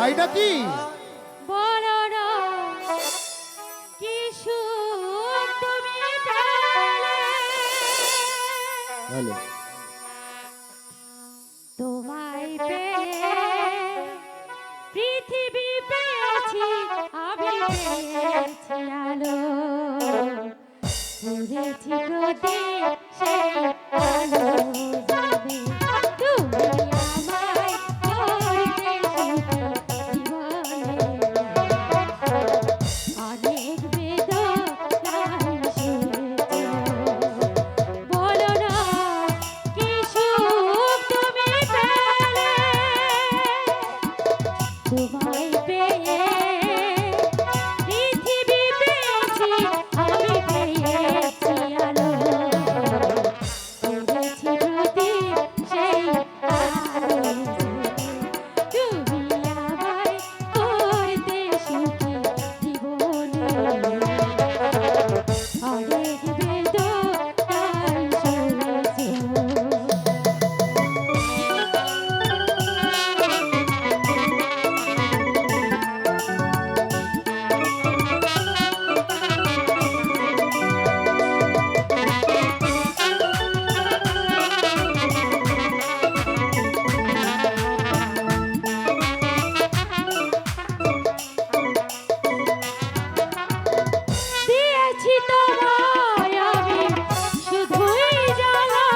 তাই নাকি? বড়রা কি সুখ তুমি পেলে, ভালো তোমায় পেয়ে পৃথিবী পেয়েছি, আমি পেয়েছি আলো, উড়েছি প্রদীপ সেই আলো যাবে, তুমি আমায় করতে সুখী জীবনে, অনেক বেদনায় সয়েছো, বলো না কি সুখ তুমি পেলে, তোমায় পেয়ে পৃথিবী পেয়েছি, আমি পেয়েছি আলো, উড়েছি প্রদীপ সেই আলো, তুমি আমায় করতে সুখী জীবনে, অনেক বেদনায় সয়েছো। দিয়েছি তোমায় আমি শুধুই জ্বালা,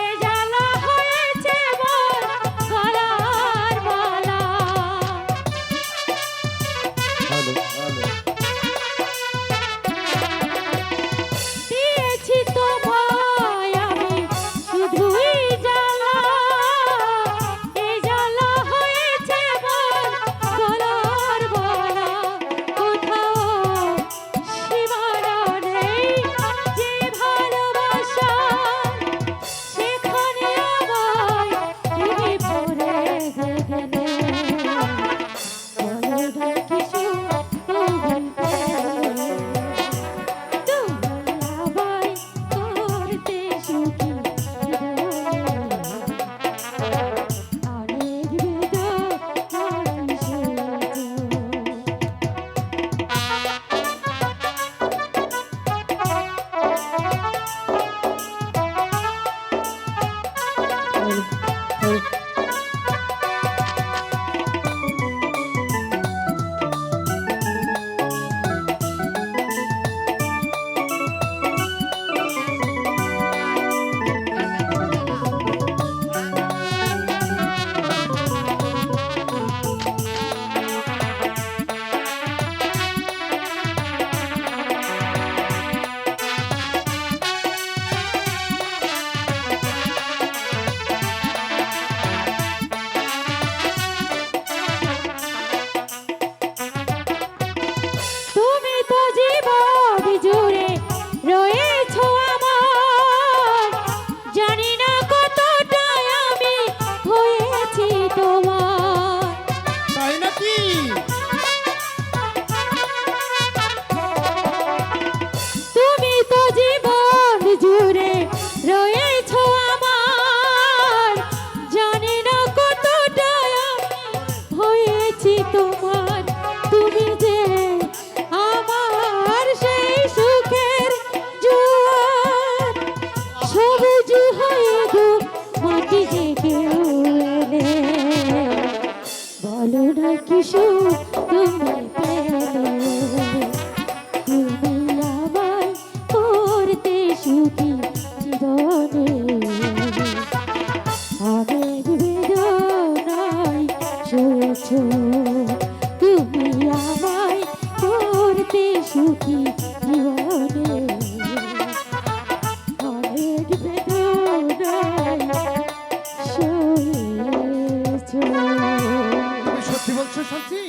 এ জ্বালা হয়েছে মোর গলার মালা, ভালো ভালো দিয়েছি তোমায় আমি শুধুই জ্বালা, এ জ্বালা হয়েছে মোর গলার মালা, কোথাও সীমানা নেই যে ভালোবাসা, সেখানে আমায় তুমি ভরে গেলে, বলো না কিছু তুমি পেলে, তুমি আমায় করতে সুখী জীবনে, অনেক বেদনায় সয়েছো। তুমি তো জীবন জুড়ে রয়েছো আমার, জানি না কতটা আমি হয়েছি তোমার, তাই নাকি? তুমি তো জীবন জুড়ে রয়েছো আমার, জানি না কতটা আমি হয়েছি তোমার, তুমি যে আমার সেই সুখের জোয়ার, সবুজ হয়ে গো মাটি যে কেউ এলে, বলো না কি সুখ তুমি পেলে, তুমি আমায় করতে সুখী জীবনে, অনেক বেদনায় সয়েছো, তুমি আমায় করতে সুখী জীবনে, অনেক বেদনায় সয়েছো। তুমি সত্যি বলছো শান্তি?